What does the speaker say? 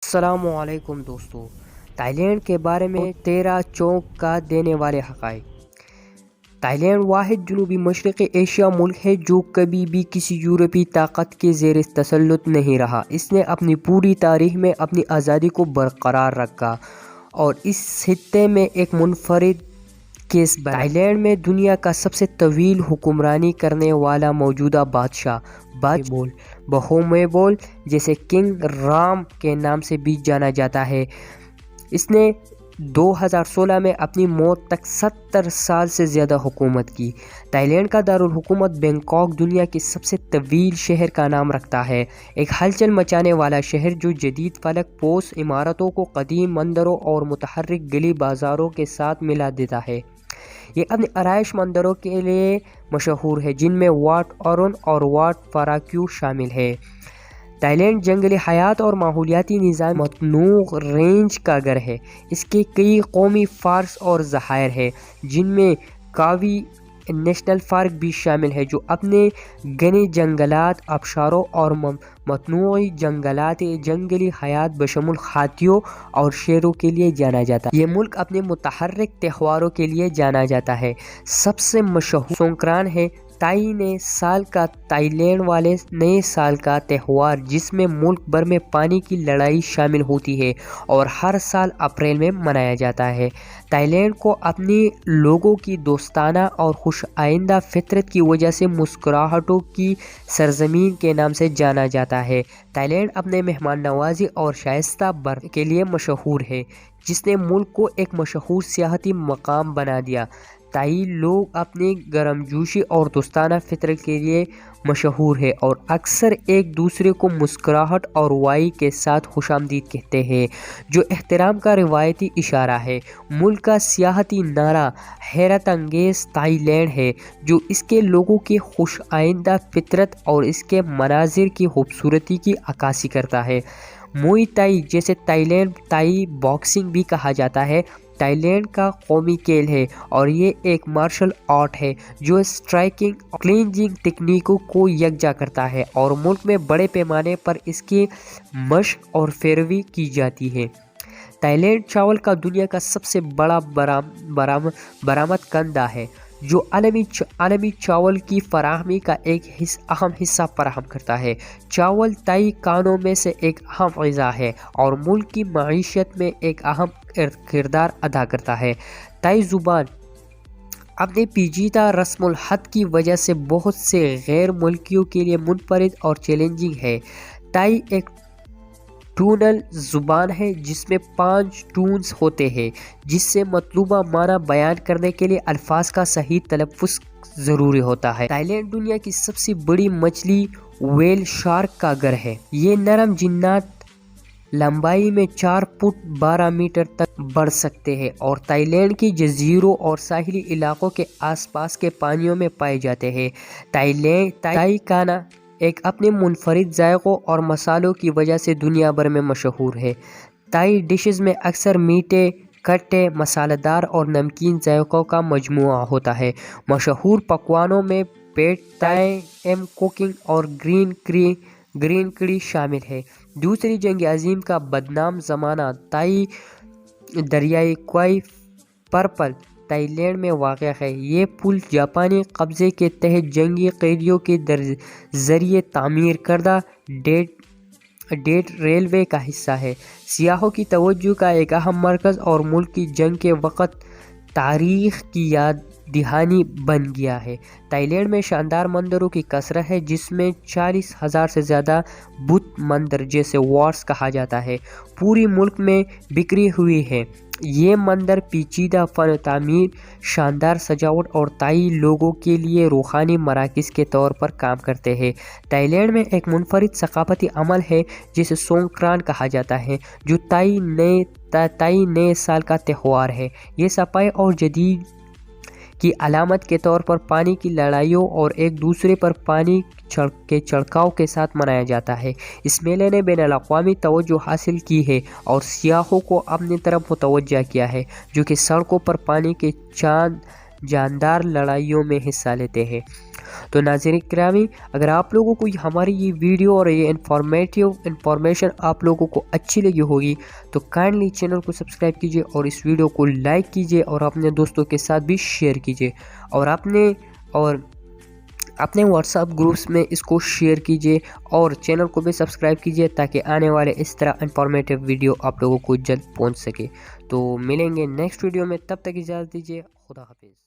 السلام علیکم دوستو، تائی لینڈ کے بارے میں 13 چونک کا دینے والے حقائق۔ تائی لینڈ واحد جنوبی مشرقی ایشیا ملک ہے جو کبھی بھی کسی یورپی طاقت کے زیر تسلط نہیں رہا۔ اس نے اپنی پوری تاریخ میں اپنی آزادی کو برقرار رکھا اور اس خطے میں ایک منفرد کیس بنا۔ تائی لینڈ میں دنیا کا سب سے طویل حکمرانی کرنے والا موجودہ بادشاہ بھومیبول جسے کنگ رام کے نام سے بھی جانا جاتا ہے، اس نے 2016 میں اپنی موت تک 70 سال سے زیادہ حکومت کی۔ تائی لینڈ کا دارالحکومت بینکاک دنیا کے سب سے طویل شہر کا نام رکھتا ہے، ایک ہلچل مچانے والا شہر جو جدید فلک پوش عمارتوں کو قدیم مندروں اور متحرک گلی بازاروں کے ساتھ ملا دیتا ہے۔ یہ اپنے آرائش مندروں کے لیے مشہور ہے جن میں واٹ آرون اور واٹ فاراکیو شامل ہے۔ تائی لینڈ جنگلی حیات اور ماحولیاتی نظام متنوع رینج کا گھر ہے۔ اس کے کئی قومی پارکس اور ذخائر ہیں جن میں کاوی نیشنل پارک بھی شامل ہے جو اپنے گھنے جنگلات، آبشاروں اور متنوع جنگلات جنگلی حیات بشمول ہاتھیوں اور شیروں کے لیے جانا جاتا ہے۔ یہ ملک اپنے متحرک تہواروں کے لیے جانا جاتا ہے۔ سب سے مشہور سونکران ہے، تائی نئے سال کا تائی لینڈ والے نئے سال کا تہوار جس میں ملک بھر میں پانی کی لڑائی شامل ہوتی ہے اور ہر سال اپریل میں منایا جاتا ہے۔ تائی لینڈ کو اپنے لوگوں کی دوستانہ اور خوش آئندہ فطرت کی وجہ سے مسکراہٹوں کی سرزمین کے نام سے جانا جاتا ہے۔ تائی لینڈ اپنے مہمان نوازی اور شائستہ برف کے لیے مشہور ہے جس نے ملک کو ایک مشہور سیاحتی مقام بنا دیا۔ تائی لوگ اپنے گرمجوشی اور دوستانہ فطرت کے لیے مشہور ہے اور اکثر ایک دوسرے کو مسکراہٹ اور وائی کے ساتھ خوش آمدید کہتے ہیں جو احترام کا روایتی اشارہ ہے۔ ملک کا سیاحتی نعرہ حیرت انگیز تائی لینڈ ہے جو اس کے لوگوں کی خوش آئندہ فطرت اور اس کے مناظر کی خوبصورتی کی عکاسی کرتا ہے۔ موئی تائی جسے تائی لینڈ تائی باکسنگ بھی کہا جاتا ہے، تائی لینڈ کا قومی کھیل ہے اور یہ ایک مارشل آرٹ ہے جو اسٹرائکنگ اور کلنچنگ تکنیکوں کو یکجا کرتا ہے اور ملک میں بڑے پیمانے پر اس کی مشق اور پیروی کی جاتی ہے۔ تائی لینڈ چاول کا دنیا کا سب سے بڑا برآمد کنندہ ہے جو عالمی چاول کی فراہمی کا ایک اہم حصہ فراہم کرتا ہے۔ چاول تائی کھانوں میں سے ایک اہم غذا ہے اور ملک کی معیشت میں ایک اہم کردار ادا کرتا ہے۔ تائی زبان اپنے پیچیدہ رسم الخط کی وجہ سے بہت سے غیر ملکیوں کے لیے منفرد اور چیلنجنگ ہے۔ تائی ایک ٹونل زبان ہے جس میں 5 ٹونز ہوتے ہیں جس سے مطلوبہ معنی بیان کرنے کے لیے الفاظ کا صحیح تلفظ ضروری ہوتا ہے۔ تائی لینڈ دنیا کی سب سے بڑی مچھلی ویل شارک کا گھر ہے۔ یہ نرم جنات لمبائی میں 4 فٹ 12 میٹر تک بڑھ سکتے ہیں اور تائی لینڈ کی جزیروں اور ساحلی علاقوں کے آس پاس کے پانیوں میں پائے جاتے ہیں۔ تائی کھانا ایک اپنے منفرد ذائقوں اور مصالحوں کی وجہ سے دنیا بھر میں مشہور ہے۔ تائی ڈشز میں اکثر میٹھے، کھٹے، مسالہ دار اور نمکین ذائقوں کا مجموعہ ہوتا ہے۔ مشہور پکوانوں میں پیڈ تھائی ایم کوکنگ اور گرین کری شامل ہے۔ دوسری جنگ عظیم کا بدنام زمانہ تائی دریائے کوئی پرپل تائی لینڈ میں واقع ہے۔ یہ پل جاپانی قبضے کے تحت جنگی قیدیوں کے ذریعے تعمیر کردہ ڈیٹ ریلوے کا حصہ ہے۔ سیاحوں کی توجہ کا ایک اہم مرکز اور ملک کی جنگ کے وقت تاریخ کی یاد دہانی بن گیا ہے۔ تائی لینڈ میں شاندار مندروں کی کثرت ہے جس میں 40,000 سے زیادہ بت مندر جسے واٹس کہا جاتا ہے پوری ملک میں بکھری ہوئی ہیں۔ یہ مندر پیچیدہ فن تعمیر، شاندار سجاوٹ اور تائی لوگوں کے لیے روحانی مراکز کے طور پر کام کرتے ہیں۔ تائی لینڈ میں ایک منفرد ثقافتی عمل ہے جسے سونکران کہا جاتا ہے جو تائی نئے سال کا تہوار ہے۔ یہ صفائی اور جدید کی علامت کے طور پر پانی کی لڑائیوں اور ایک دوسرے پر پانی کے چھڑکاؤ کے ساتھ منایا جاتا ہے۔ اس میلے نے بین الاقوامی توجہ حاصل کی ہے اور سیاحوں کو اپنی طرف متوجہ کیا ہے جو کہ سڑکوں پر پانی کے چاند جاندار لڑائیوں میں حصہ لیتے ہیں۔ تو ناظرین گرامی، اگر آپ لوگوں کو ہماری یہ ویڈیو اور یہ انفارمیشن آپ لوگوں کو اچھی لگی ہوگی تو کائنڈلی چینل کو سبسکرائب کیجئے اور اس ویڈیو کو لائک کیجئے اور اپنے دوستوں کے ساتھ بھی شیئر کیجئے اور اپنے واٹس ایپ گروپس میں اس کو شیئر کیجئے اور چینل کو بھی سبسکرائب کیجئے تاکہ آنے والے اس طرح انفارمیٹیو ویڈیو آپ لوگوں کو جلد پہنچ سکے۔ تو ملیں گے نیکسٹ ویڈیو میں، تب تک اجازت دیجئے، خدا حافظ۔